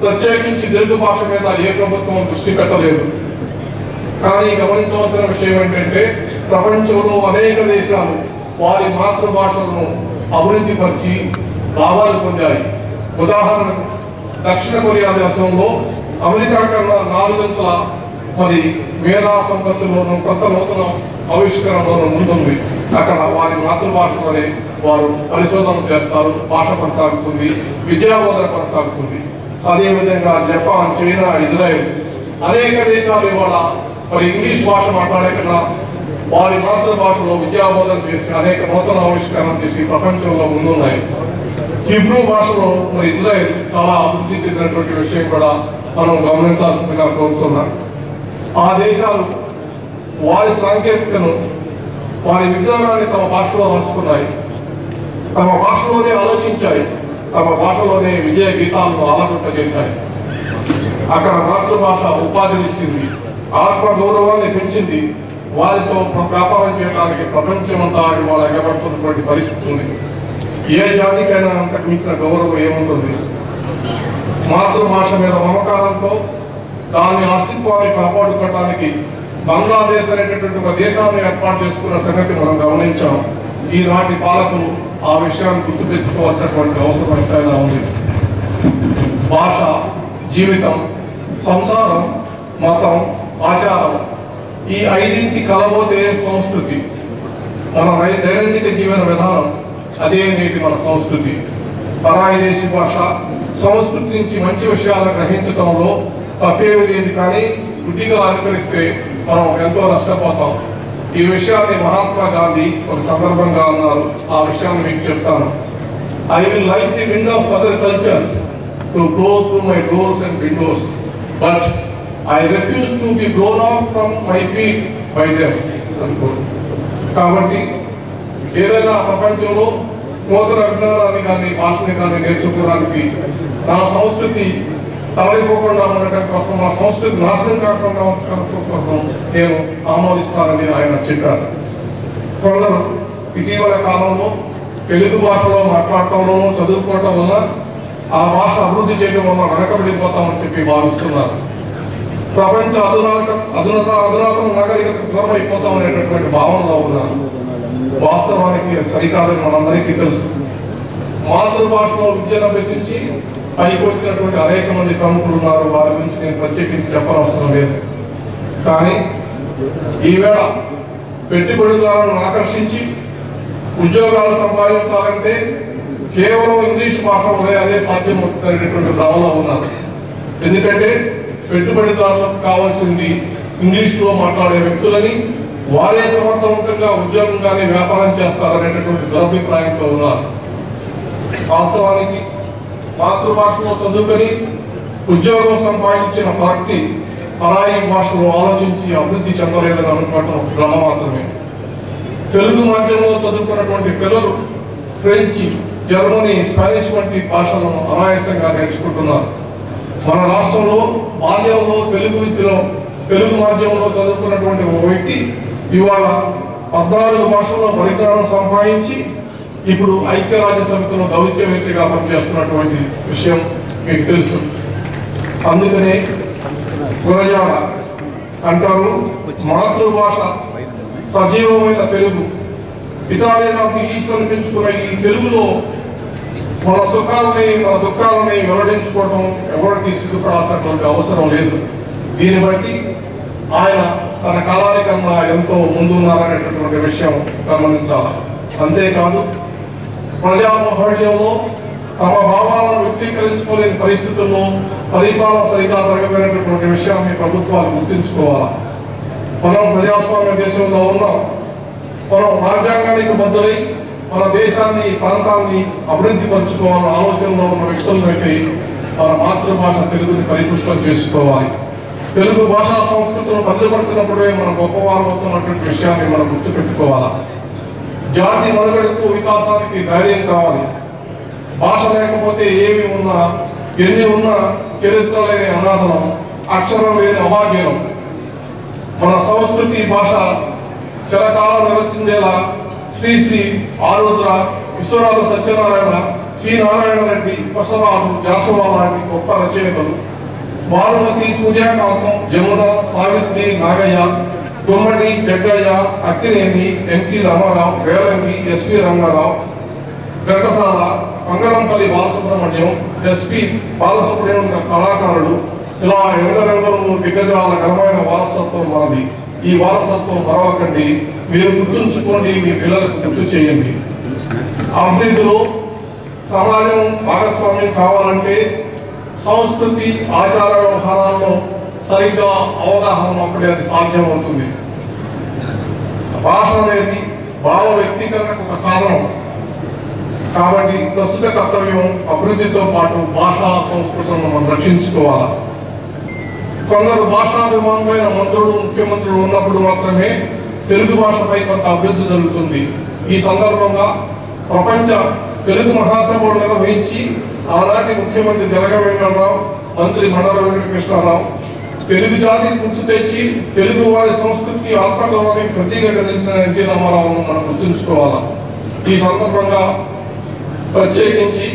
ప్రత్యేకించి తెలుగు భాష మీద ఏ ప్రభుత్వం దృష్టి పెట్టలేదు. కానీ గమనించవలసిన విషయం ఏంటంటే ప్రపంచంలో అనేక దేశాలు వారి మాతృభాషలను అభివృద్ధి పరిచి లాభాలు పొందాయి. ఉదాహరణకు దక్షిణ కొరియా దేశంలో అమెరికా కన్నా 4 గంటల మేధా సంపత్తిలోనూ కొత్త నూతన ఆవిష్కరణలోనూ ముందుంది. అక్కడ వారి మాతృభాషలోనే వారు పరిశోధన చేస్తారు, భాష కొనసాగుతుంది, విద్యాబోధన కొనసాగుతుంది. అదేవిధంగా జపాన్, చైనా, ఇజ్రాయెల్ అనేక దేశాలు ఇవాళ ఇంగ్లీష్ భాష మాట్లాడే కన్నా వారి మాతృభాషలో విద్యాబోధన చేసి అనేక నూతన ఆవిష్కరణ చేసి ప్రపంచంలో ముందున్నాయి. హిబ్రూ భాషలో ఇజ్రాయెల్ చాలా అభివృద్ధి చెందినటువంటి విషయం కూడా మనం గమనించాల్సిందిగా కోరుతున్నాం. ఆ దేశాలు వారి సాంకేతికను, వారి విజ్ఞానాన్ని తమ భాషలో రాసుకున్నాయి, తమ భాషలోనే ఆలోచించాయి, తమ భాషలోనే విజయ గీతాలను ఆలపింపజేశాయి. అక్కడ మాతృభాష ఉపాధినిచ్చింది, ఆత్మ గౌరవాన్ని పెంచింది. వారితో వ్యాపారం చేయడానికి ప్రపంచమంతా వాళ్ళు ఎగబడుతున్నటువంటి పరిస్థితి ఉంది. ఏ జాతికైనా అంతకు మించిన గౌరవం ఏముంటుంది? మాతృభాష మీద మమకారంతో దాని అస్తిత్వాన్ని కాపాడుకోవడానికి బంగ్లాదేశ్ అనేటటువంటి ఒక దేశాన్ని ఏర్పాటు చేసుకున్న సంగతి మనం గమనించాం. ఈనాటి పాలకులు ఆ విషయాన్ని గుర్తుపెట్టుకోవాల్సినటువంటి అవసరం ఎంతైనా ఉంది. భాష, జీవితం, సంసారం, మతం, ఆచారం ఈ 5 కలబోతే సంస్కృతి. మన దైనందిక జీవన విధానం అదే నేటి మన సంస్కృతి. పరాయి దేశీ భాష సంస్కృతి నుంచి మంచి విషయాలను గ్రహించడంలో తప్పేమీ లేదు. కానీ గుడ్డిగా అనుకరిస్తే మనం ఎంతో నష్టపోతాం. ఈ విషయాన్ని మహాత్మా గాంధీ ఒక సందర్భంగా అన్నారు. ఆ విషయాన్ని మీకు చెప్తాను. I will like the wind of other cultures to blow through my doors and Windows, but I refuse to be blown of from my feet by them అనుకోరు. కాబట్టి ఏదైనా ప్రపంచంలో నూతన విజ్ఞానాన్ని కానీ భాషని కానీ నేర్చుకోవడానికి నా సంస్కృతి తరలిపోకుండా ఉండటం కోసం, మా సంస్కృతి నాశనం కాకుండా ఉండటం కోసం నేను ఆమోదిస్తానని ఆయన చెప్పారు. కొందరు ఇటీవల కాలంలో తెలుగు భాషలో మాట్లాడటంలోనూ చదువుకోవటం వల్ల ఆ భాష అభివృద్ధి చేయడం వల్ల వెనకబడిపోతామని చెప్పి భావిస్తున్నారు. ప్రపంచ అధునాతన నాగరికతకు దూరం అయిపోతాం అనేటటువంటి భావనలో ఉన్నారు. వాస్తవానికి సరికాదని మనందరికీ తెలుసు. మాతృభాషలో విద్యను అభ్యసించి పైకి వచ్చినటువంటి అనేక మంది ప్రముఖులు ఉన్నారు. వారి గురించి నేను ప్రత్యేకించి చెప్పనవసరం లేదు. కానీ ఈవేళ పెట్టుబడిదారులను ఆకర్షించి ఉద్యోగాలు సంపాదించాలంటే కేవలం ఇంగ్లీష్ భాషలోనే అదే సాధ్యమవుతున్నటువంటి భ్రమలో ఉన్నారు. ఎందుకంటే పెట్టుబడిదారులకు కావాల్సింది ఇంగ్లీష్లో మాట్లాడే వ్యక్తులని, వారే సమర్థవంతంగా ఉద్యోగం కానీ వ్యాపారం చేస్తారనేటటువంటి దురభిప్రాయంతో ఉన్నారు. వాస్తవానికి మాతృభాషలో చదువుకొని ఉద్యోగం సంపాదించిన వ్యక్తి పరాయి భాషలో ఆలోచించి అభివృద్ధి చెందలేదని అనుకోవటం భ్రమ మాత్రమే. తెలుగు మాధ్యమంలో చదువుకున్నటువంటి పిల్లలు ఫ్రెంచ్, జర్మనీ, స్పానిష్ వంటి భాషలను అనాయాసంగా నేర్చుకుంటున్నారు. మన రాష్ట్రంలో బాల్యంలో తెలుగు మాధ్యమంలో చదువుకున్నటువంటి ఒక వ్యక్తి ఇవాళ 14 భాషల్లో పరిజ్ఞానం సంపాదించి ఇప్పుడు ఐక్యరాజ్య సమితిలో దౌత్యవేత్తగా పనిచేస్తున్నటువంటి విషయం మీకు తెలుసు. అందుకనే గురజాడ అంటారు, మాతృభాష సజీవమైన తెలుగు, పితాలేదానికి ఈస్ట్ అనిపించుకున్న ఈ తెలుగులో మన సుఖాలని మన దుఃఖాలని వెల్లడించుకోవడం ఎవరికి సిగ్గుపడాల్సినటువంటి అవసరం లేదు. దీన్ని బట్టి ఆయన తన కాలానికన్నా ఎంతో ముందున్నారనేటటువంటి విషయం గమనించాలి. అంతేకాదు ప్రజామహళ్యంలో తమ భావాలను వ్యక్తీకరించుకోలేని పరిస్థితుల్లో పరిపాలన సరిగా జరగదనేటటువంటి విషయాన్ని ప్రభుత్వాలు గుర్తుంచుకోవాలి. మనం ప్రజాస్వామ్య దేశంలో ఉన్నాం. మనం రాజ్యాంగానికి బద్దులై మన దేశాన్ని, ప్రాంతాన్ని అభివృద్ధి పరుచుకోవాలన్న ఆలోచనలో ఉన్న వ్యక్తులైతే మన మాతృభాష తెలుగుని పరిపుష్టం చేసుకోవాలి. తెలుగు భాషా సంస్కృతులను భద్రపరిచినప్పుడే మన గొప్పవారు అవుతున్నటువంటి విషయాన్ని మనం గుర్తుపెట్టుకోవాలి. జాతి మనుగడకు, వికాసానికి ధైర్యం కావాలి. భాష లేకపోతే ఏమి ఉన్నా, ఎన్ని ఉన్నా చరిత్ర లేని అనాథనం, అక్షరం లేని అభాగ్యం. మన సంస్కృతి భాష చిరకాలం నిలచించేలా శ్రీ శ్రీ ఆరుద్ర, విశ్వనాథ సత్యనారాయణ, సి నారాయణ రెడ్డి, బసవరాజు, జాషువా లాంటి గొప్ప రచయితలు, Bhanumathi, Suryakantham, Jamuna, Savitri, Nagayya, Gummadi, Jaggayya, Akkineni, NT Rama Rao, Velangi, SV Ranga Rao, Ghantasala, Mangalampalli Balasubrahmanyam, SP Balasubrahmanyam కళాకారులు, ఇలా ఎందరెందరూ దిగ్గజాల ఘనమైన వారసత్వం మనది. ఈ వారసత్వం మరవకండి, మీరు గుర్తుంచుకోండి, మీ పిల్లలకు గుర్తు చేయండి. అభివృద్ధిలో సమాజం భాగస్వామ్యం కావాలంటే సంస్కృతి, ఆచార వ్యవహారాల్లో సరిగ్గా అవగాహన ఉన్నప్పుడే అది సాధ్యమవుతుంది. భాష అనేది భావ వ్యక్తీకరణకు ఒక సాధనం. కాబట్టి ప్రస్తుత కర్తవ్యం అభివృద్ధితో పాటు భాషా సంస్కృతులను మనం రక్షించుకోవాలి. కొందరు భాషాభిమానులైన మంత్రులు, ముఖ్యమంత్రులు ఉన్నప్పుడు మాత్రమే తెలుగు భాషపై కొంత అభివృద్ధి జరుగుతుంది. ఈ సందర్భంగా ప్రపంచ తెలుగు మహాసభలు నిర్వహించి ఆనాటి ముఖ్యమంత్రి జలగ వెంకటరావు, మంత్రి మండల వెంకటకృష్ణారావు తెలుగు జాతికి గుర్తు తెచ్చి తెలుగు వారి సంస్కృతికి ఆత్మగౌరవానికి ప్రతీకగా నిలిచిన ఎన్టీ రామారావును మనం గుర్తుంచుకోవాలి. ఈ సందర్భంగా ప్రత్యేకించి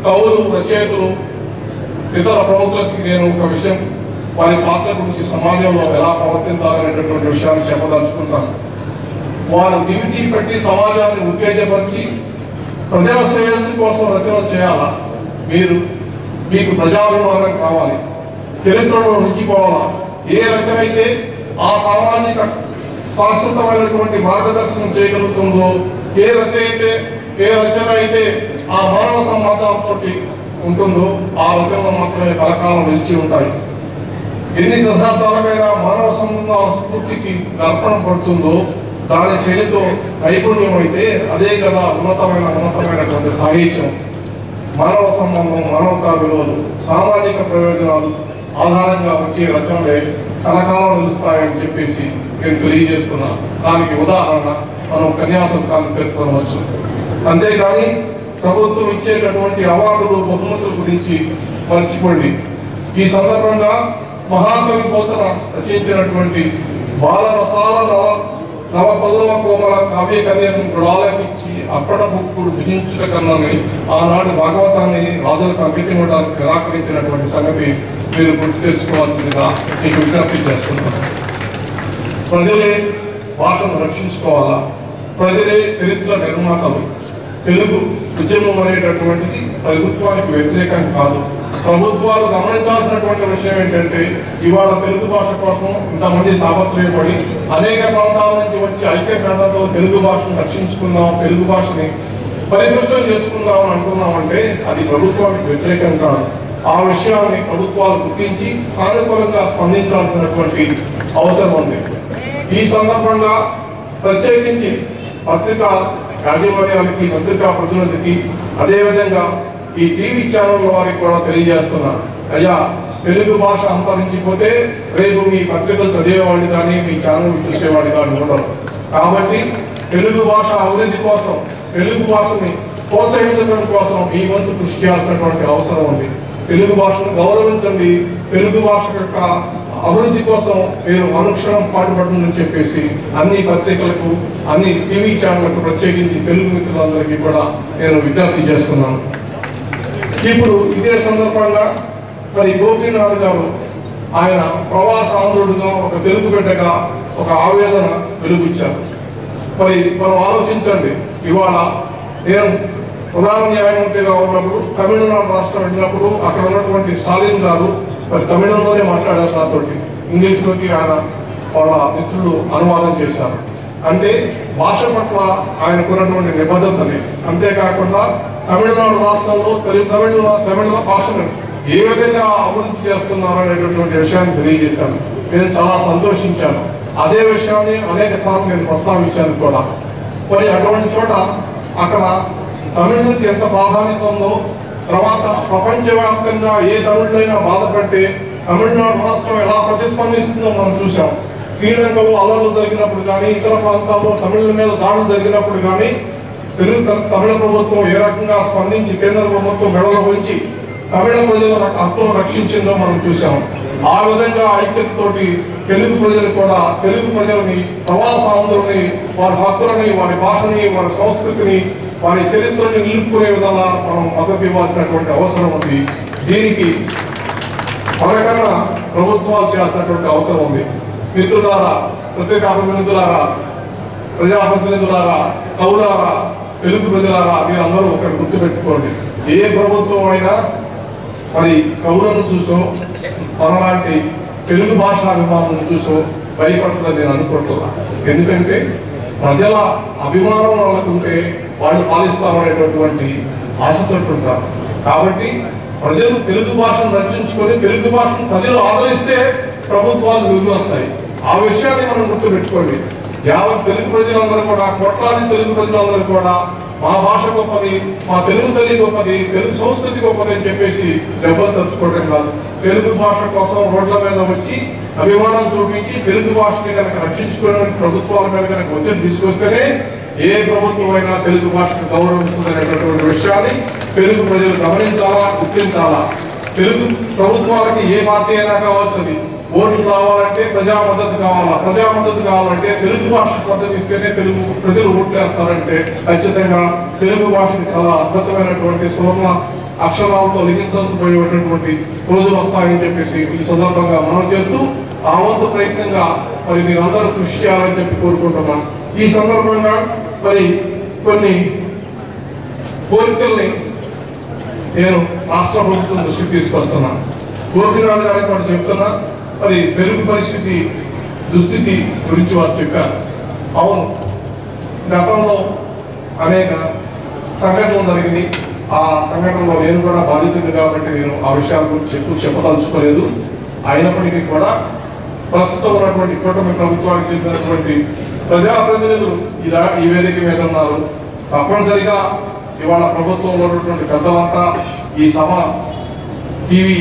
కవులు, రచయితలు, ఇతర ప్రముఖులకి నేను ఒక విషయం, వారి పాత్ర గురించి సమాజంలో ఎలా ప్రవర్తించాలనేటటువంటి విషయాన్ని చెప్పదలుచుకుంటాను. వారు డ్యూటీ పెట్టి సమాజాన్ని ఉత్తేజపరిచి ప్రజల శ్రేయస్సు కోసం రచన చేయాలా. మీకు ప్రజాభిమానం కావాలి, చరిత్రలో నిలిచిపోవాలా. ఏ రచన అయితే ఆ సామాజిక శాశ్వతమైనటువంటి మార్గదర్శనం చేయగలుగుతుందో, ఏ రచన అయితే ఆ మానవ సంబంధాలతో ఉంటుందో ఆ రచనలు మాత్రమే కలకాలం నిలిచి ఉంటాయి. ఎన్ని దశాబ్దాలకైనా మానవ సంబంధాల స్ఫూర్తికి దర్పణం పడుతుందో దాని శైలితో నైపుణ్యం అయితే అదే కదా ఉన్నతమైనటువంటి సాహిత్యం. మానవ సంబంధం, మానవతా విలువలు, సామాజిక ప్రయోజనాలు ఆధారంగా వచ్చే రచనలే కలకాలం నిలుస్తాయని చెప్పేసి నేను తెలియజేస్తున్నా. దానికి ఉదాహరణ మనం కన్యాశుల్కాన్ని పేర్కొనవచ్చు. అంతేకాని ప్రభుత్వం ఇచ్చేటటువంటి అవార్డులు, బహుమతుల గురించి మర్చిపోండి. ఈ సందర్భంగా మహాకవి పోతన రచించినటువంటి బాలరసాల నవపల్లవ కోమల కావ్య కన్యను గుడాలకిచ్చి అప్పట బుక్కుడు భుజించుట కన్నాని ఆనాడు భాగవతాన్ని రాజులకు అంకితం ఇవ్వడానికి నిరాకరించినటువంటి సంగతి మీరు గుర్తు తెచ్చుకోవాల్సిందిగా మీకు విజ్ఞప్తి చేస్తున్నాను. ప్రజలే భాషను రక్షించుకోవాలా, ప్రజలే చరిత్ర నిర్మాతలు. తెలుగు ఉద్యమం అనేటటువంటిది ప్రభుత్వానికి వ్యతిరేకం కాదు. ప్రభుత్వాలు గమనించాల్సినటువంటి విషయం ఏంటంటే ఇవాళ తెలుగు భాష కోసం ఇంతమంది తాపత్రయపడి అనేక ప్రాంతాల నుంచి వచ్చి ఐక్యకరణతో తెలుగు భాషను రక్షించుకుందాం, తెలుగు భాషని పరిపుష్టం చేసుకుందామని అంటున్నామంటే అది ప్రభుత్వానికి వ్యతిరేకం కాదు. ఆ విషయాన్ని ప్రభుత్వాలు గుర్తించి సానుకూలంగా స్పందించాల్సినటువంటి అవసరం ఉంది. ఈ సందర్భంగా ప్రత్యేకించి పత్రికా యాజమాన్యానికి, పత్రికా ప్రతినిధికి, అదేవిధంగా ఈ టీవీ ఛానల్ వారికి కూడా తెలియజేస్తున్నా, అయ్యా తెలుగు భాష అంతరించిపోతే రేపు మీ పత్రికలు చదివేవాడిని కానీ మీ ఛానల్ చూసేవాడిని కానీ ఉండరు. కాబట్టి తెలుగు భాష అభివృద్ధి కోసం, తెలుగు భాషని ప్రోత్సహించడం కోసం మీ వంతు కృషి చేయాల్సినటువంటి అవసరం ఉంది. తెలుగు భాషను గౌరవించండి. తెలుగు భాష యొక్క అభివృద్ధి కోసం మీరు అనుక్షణం పాటుపడమని చెప్పేసి అన్ని పత్రికలకు, అన్ని టీవీ ఛానళ్లకు, ప్రత్యేకించి తెలుగు మిత్రులందరికీ కూడా నేను విజ్ఞప్తి చేస్తున్నాను. ఇప్పుడు ఇదే సందర్భంగా మరి గోపీనాథ్ గారు ఆయన ప్రవాస ఆంధ్రుడుగా, ఒక తెలుగు బిడ్డగా ఒక ఆవేదన వెలుగుచ్చారు. మరి మనం ఆలోచించండి, ఇవాళ నేను ప్రధాన న్యాయమూర్తిగా ఉన్నప్పుడు తమిళనాడు రాష్ట్రం వెళ్ళినప్పుడు అక్కడ ఉన్నటువంటి స్టాలిన్ గారు మరి తమిళంలోనే మాట్లాడారు నాతోటి. ఇంగ్లీష్లోకి ఆయన వాళ్ళ మిత్రులు అనువాదం చేశారు. అంటే భాష పట్ల ఆయనకున్నటువంటి నిబద్ధతని, అంతేకాకుండా తమిళనాడు రాష్ట్రంలో తమిళ భాషను ఏ విధంగా అభివృద్ధి చేస్తున్నారు అనేటటువంటి విషయాన్ని తెలియజేశాను. నేను చాలా సంతోషించాను. అదే విషయాన్ని అనేక సార్లు నేను ప్రస్తావించాను కూడా. మరి అటువంటి చోట అక్కడ తమిళులకి ఎంత ప్రాధాన్యత ఉందో, తర్వాత ప్రపంచవ్యాప్తంగా ఏ తమిళులైనా బాధపడితే తమిళనాడు రాష్ట్రం ఎలా ప్రతిస్పందిస్తుందో మనం చూసాం. శ్రీలంకలో అల్లర్లు జరిగినప్పుడు కానీ, ఇతర ప్రాంతాల్లో తమిళుల మీద దాడులు జరిగినప్పుడు కానీ తమిళ ప్రభుత్వం ఏ రకంగా స్పందించి కేంద్ర ప్రభుత్వం మెడలో ఉంచి తమిళ ప్రజల హక్కులను రక్షించిందో మనం చూసాం. ఆ విధంగా ఐక్యతతోటి తెలుగు ప్రజలు కూడా, తెలుగు ప్రజలని, ప్రవాస ఆంధ్రులని, వారి హక్కులని, వారి భాషని, వారి సంస్కృతిని, వారి చరిత్రని నిలుపుకునే విధంగా మనం మద్దతు ఇవ్వాల్సినటువంటి అవసరం ఉంది. దీనికి మనకన్నా ప్రభుత్వాలు చేయాల్సినటువంటి అవసరం ఉంది. మిత్రులారా, పత్రికా ప్రతినిధులారా, ప్రజాప్రతినిధులారా, కవులారా, తెలుగు ప్రజలారా, మీరందరూ ఒకటి గుర్తుపెట్టుకోండి. ఏ ప్రభుత్వం అయినా మరి కవులను చూసో, మనలాంటి తెలుగు భాషాభిమానులను చూసో భయపడుతుందని నేను అనుకుంటున్నా. ఎందుకంటే ప్రజల అభిమానం వాళ్ళకుంటే వాళ్ళు పాలిస్తామనేటటువంటి ఆశతో ఉంటారు. కాబట్టి ప్రజలు తెలుగు భాషను రక్షించుకొని, తెలుగు భాషను ప్రజలు ఆదరిస్తే ప్రభుత్వాలు విలువ వస్తాయి. ఆ విషయాన్ని మనం గుర్తుపెట్టుకోండి. యావత్ తెలుగు ప్రజలందరూ కూడా, కోట్లాది తెలుగు ప్రజలందరూ కూడా మా భాష గొప్పది, మా తెలుగు తల్లి గొప్పది, తెలుగు సంస్కృతి గొప్పది అని చెప్పేసి దెబ్బలు తరుచుకోవడం కాదు. తెలుగు భాష కోసం రోడ్ల మీద వచ్చి అభిమానం చూపించి తెలుగు భాషని కనుక రక్షించుకునే ప్రభుత్వాల మీద కనుక ఒత్తిడి తీసుకొస్తేనే ఏ ప్రభుత్వం అయినా తెలుగు భాషకు గౌరవిస్తుంది అనేటటువంటి విషయాన్ని తెలుగు ప్రజలు గమనించాలా, గుర్తించాలా. తెలుగు ప్రభుత్వాలకి ఏ పార్టీ అయినా కావచ్చు, ఓట్లు రావాలంటే ప్రజా మద్దతు కావాలా, ప్రజా మద్దతు కావాలంటే తెలుగు భాష మద్దతు ఇస్తేనే తెలుగు ప్రజలు ఓట్లు వేస్తారంటే ఖచ్చితంగా తెలుగు భాషకి చాలా అద్భుతమైనటువంటి సువర్ణ అక్షరాలతో లిఖించబోయేటటువంటి రోజులు వస్తాయని చెప్పేసి ఈ సందర్భంగా మనం చేస్తూ ఆ వంతు ప్రయత్నంగా మరి మీరందరూ కృషి చేయాలని చెప్పి కోరుకుంటున్నాం. ఈ సందర్భంగా మరి కొన్ని కోరికల్ని నేను రాష్ట్ర ప్రభుత్వం దృష్టికి తీసుకొస్తున్నాను. గోపీనాథ్ గారికి వాడు చెప్తున్నా, మరి తెలుగు పరిస్థితి దుస్థితి గురించి వారు చెప్పారు. అవును, గతంలో అనేక సంఘటనలు జరిగినాయి. ఆ సంఘటనలో నేను కూడా బాధితుడు కాబట్టి నేను ఆ విషయాల గురించి చెప్పదలుచుకోలేదు. అయినప్పటికీ కూడా ప్రస్తుతం ఉన్నటువంటి కూటమి ప్రభుత్వానికి చెందినటువంటి ప్రజాప్రతినిధులు ఈ వేదిక మీద ఉన్నారు. తప్పనిసరిగా ఇవాళ ప్రభుత్వంలో ఉన్నటువంటి పెద్దలంతా ఈ సభ టీవీ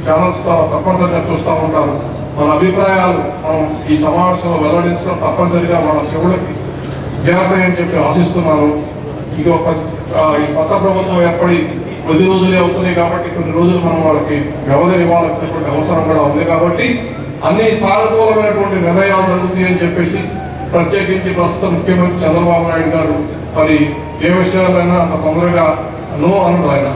ఛానల్స్ ద్వారా తప్పనిసరిగా చూస్తూ ఉంటారు. మన అభిప్రాయాలు మనం ఈ సమావేశంలో వెల్లడించడం తప్పనిసరిగా మన చెవులకి చేరతాయని చెప్పి ఆశిస్తున్నాను. ఈ కొత్త ప్రభుత్వం ఏర్పడి 10 రోజులే అవుతున్నాయి కాబట్టి కొన్ని రోజులు మనం వాళ్ళకి వ్యవధిని ఇవ్వాల్సినటువంటి అవసరం కూడా ఉంది. కాబట్టి అన్ని సానుకూలమైనటువంటి నిర్ణయాలు జరుగుతాయని చెప్పేసి ప్రత్యేకించి ప్రస్తుత ముఖ్యమంత్రి చంద్రబాబు నాయుడు గారు మరి ఏ విషయాలైనా అంత తొందరగా నో అనడు. ఆయన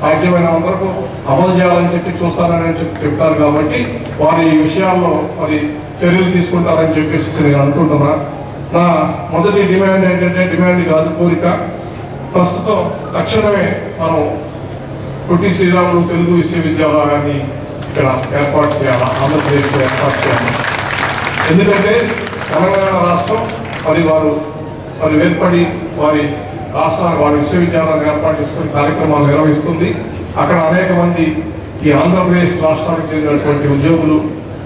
సాధ్యమైన వరకు అమలు చేయాలని చెప్పి చూస్తారని చెప్తారు. కాబట్టి వారి ఈ విషయాల్లో మరి చర్యలు తీసుకుంటారని చెప్పేసి నేను అనుకుంటున్నా. నా మొదటి డిమాండ్ ఏంటంటే, డిమాండ్ కాదు, కోరిక, ప్రస్తుతం తక్షణమే మనం పొట్టి శ్రీరాములు తెలుగు విశ్వవిద్యాలయాన్ని ఇక్కడ ఏర్పాటు చేయాలి, ఆంధ్రప్రదేశ్లో ఏర్పాటు చేయాలి. ఎందుకంటే తెలంగాణ రాష్ట్రం మరి ఏర్పడి వారి రాష్ట్రాన్ని, వారి విశ్వవిద్యాలయాన్ని ఏర్పాటు చేసుకుని కార్యక్రమాలు నిర్వహిస్తుంది. అక్కడ అనేక మంది ఈ ఆంధ్రప్రదేశ్ రాష్ట్రానికి చెందినటువంటి ఉద్యోగులు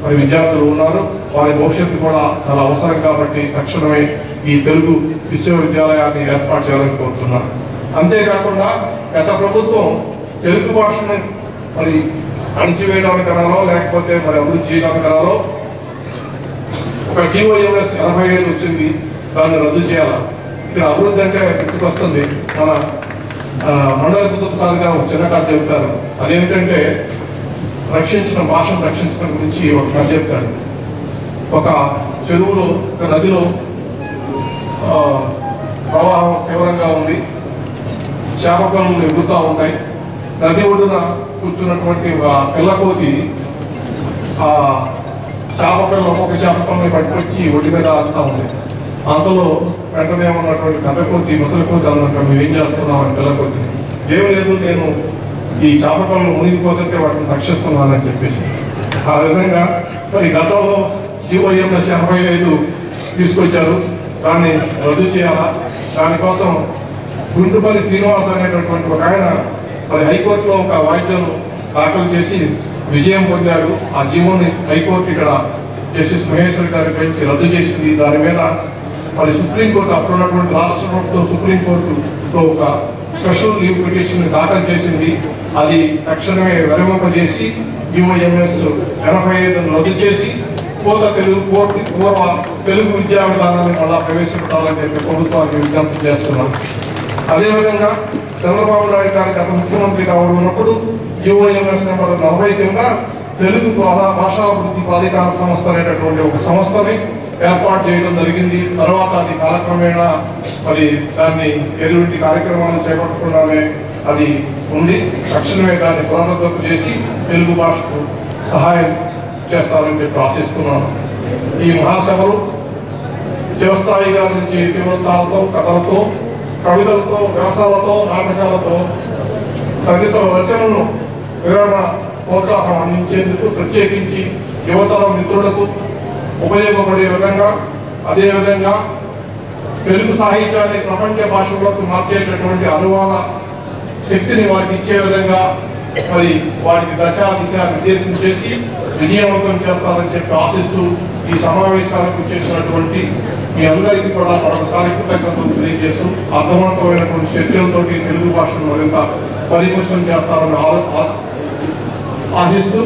మరి విద్యార్థులు ఉన్నారు. వారి భవిష్యత్తు కూడా చాలా అవసరం కాబట్టి తక్షణమే ఈ తెలుగు విశ్వవిద్యాలయాన్ని ఏర్పాటు చేయాలని కోరుతున్నారు. అంతేకాకుండా గత ప్రభుత్వం తెలుగు భాషను మరి అణిచివేయడానికి అనాలో లేకపోతే మరి అభివృద్ధి చేయడానికి అనాలో ఒక GOMS 85 వచ్చింది, దాన్ని రద్దు చేయాలా. ఇక్కడ అభివృద్ధి అంటే గుర్తుకొస్తుంది మన మండల కుతుబ్ సాద్ గారు ఒక చిన్న కథ చెబుతారు. అదేమిటంటే రక్షించడం, భాషను రక్షించడం గురించి ఒక కథ చెప్తాడు. ఒక చెరువులో, ఒక నదిలో ప్రవాహం తీవ్రంగా ఉంది, చేపలు ఎగురుతూ ఉంటాయి. నది ఒడ్డున కూర్చున్నటువంటి ఒక పిల్లకోతి ఆ చేప పిల్ల ఒక్కొక్క చేప పిల్లని పట్టుకొచ్చి ఒడ్డు మీద ఆస్తూ ఉంది. అంతలో వెంటనే ఉన్నటువంటి పెద్ద కోతి, ముసలి కోతి అన్నట్టు మేము ఏం చేస్తున్నాం అని పిల్లకోతి, ఏం లేదు నేను ఈ చేప పిల్లలు మునిగిపోతుంటే వాటిని రక్షిస్తున్నానని చెప్పేసి. ఆ విధంగా మరి గతంలో GOMS 85 తీసుకొచ్చారు, దాన్ని రద్దు చేయాలా. దానికోసం గుంటుపల్లి శ్రీనివాస్ అనేటటువంటి ఒక ఆయన మరి హైకోర్టులో ఒక వాయిద్యం దాఖలు చేసి విజయం పొందాడు. ఆ జీవోని హైకోర్టు ఇక్కడ జస్టిస్ మహేశ్వర్ గారి పెంచి రద్దు చేసింది. దాని మీద మరి సుప్రీంకోర్టు, అప్పుడున్నటువంటి రాష్ట్ర ప్రభుత్వం సుప్రీంకోర్టులో ఒక స్పెషల్ లీవ్ పిటిషన్ దాఖలు చేసింది. అది తక్షణమే విరమింపజేసి GOMS 85 రద్దు చేసి పూర్వ తెలుగు విద్యా విధానాన్ని మళ్ళా ప్రవేశపెట్టాలని చెప్పి ప్రభుత్వానికి విజ్ఞప్తి చేస్తున్నాం. అదేవిధంగా చంద్రబాబు నాయుడు గారి గత ముఖ్యమంత్రిగా ఉన్నప్పుడు GOMS నెంబర్ 40 కింద తెలుగు భాషాభివృద్ధి ప్రాధికార సంస్థ అనేటటువంటి ఒక సంస్థని ఏర్పాటు చేయడం జరిగింది. తర్వాత అది కాలక్రమేణా మరి దాన్ని ఎటువంటి కార్యక్రమాలు చేపట్టకుండానే అది ఉంది. తక్షణమే దాన్ని పునరుద్ధరణ చేసి తెలుగు భాషకు సహాయం చేస్తారని చెప్పి ఆశిస్తున్నాను. ఈ మహాసభలు చిరస్థాయిగా నుంచి ఇతివృత్తాలతో, కథలతో, కవితలతో, వ్యాసాలతో, నాటకాలతో తదితర రచనలను వివరణ ప్రోత్సాహం అందించేందుకు ప్రత్యేకించి యువతరం మిత్రులకు ఉపయోగపడే విధంగా, అదేవిధంగా తెలుగు సాహిత్యాన్ని ప్రపంచ భాషలకు మార్చేటటువంటి అనువాద శక్తిని వారికి ఇచ్చే విధంగా మరి వారికి దిశ నిర్దేశం చేసి విజయవంతం చేస్తారని చెప్పి ఆశిస్తూ ఈ సమావేశాలకు చేసినటువంటి మీ అందరికీ కూడా మరొకసారి కృతజ్ఞతలు తెలియజేస్తూ అర్థవంతమైనటువంటి చర్చలతోటి తెలుగు భాషను మరింత పరిపుష్టం చేస్తారని ఆశిస్తూ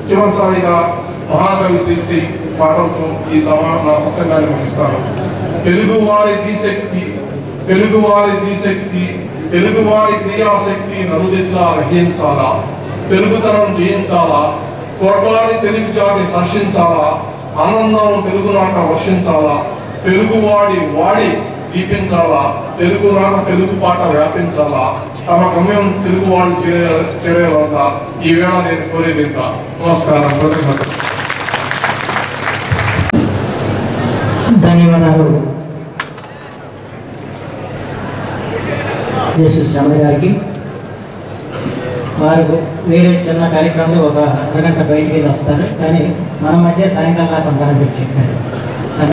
చివరిసారిగా మహాకవి శ్రీ పాటలతో ఈ నా ప్రసంగాన్ని ముగిస్తాను. తెలుగువారి దిశక్తి, తెలుగువారి దిశక్తి, తెలుగువారి క్రియాశక్తి నలుదిశలా రహించాలా, తెలుగుతనం జయించాలా, కొట్లాడి తెలుగు జాతి హర్షించాలా, ఆనందం తెలుగునాట వర్షించాలా, తెలుగువాడి వాడి దీపించాలా, తెలుగునాట తెలుగు పాట వ్యాపించాలా, తమ గమ్యం తెలుగు వాళ్ళు చేరేవంట ఈ వేళ నేను కోరేది. నమస్కారం. ధన్యవాదాలు జస్టిస్ రమణ గారికి. వారు వేరే చిన్న కార్యక్రమంలో ఒక అరగంట బయటికి వెళ్ళి వస్తారు, కానీ మన మధ్య సాయంకాలం రాకుండా చెప్పారు.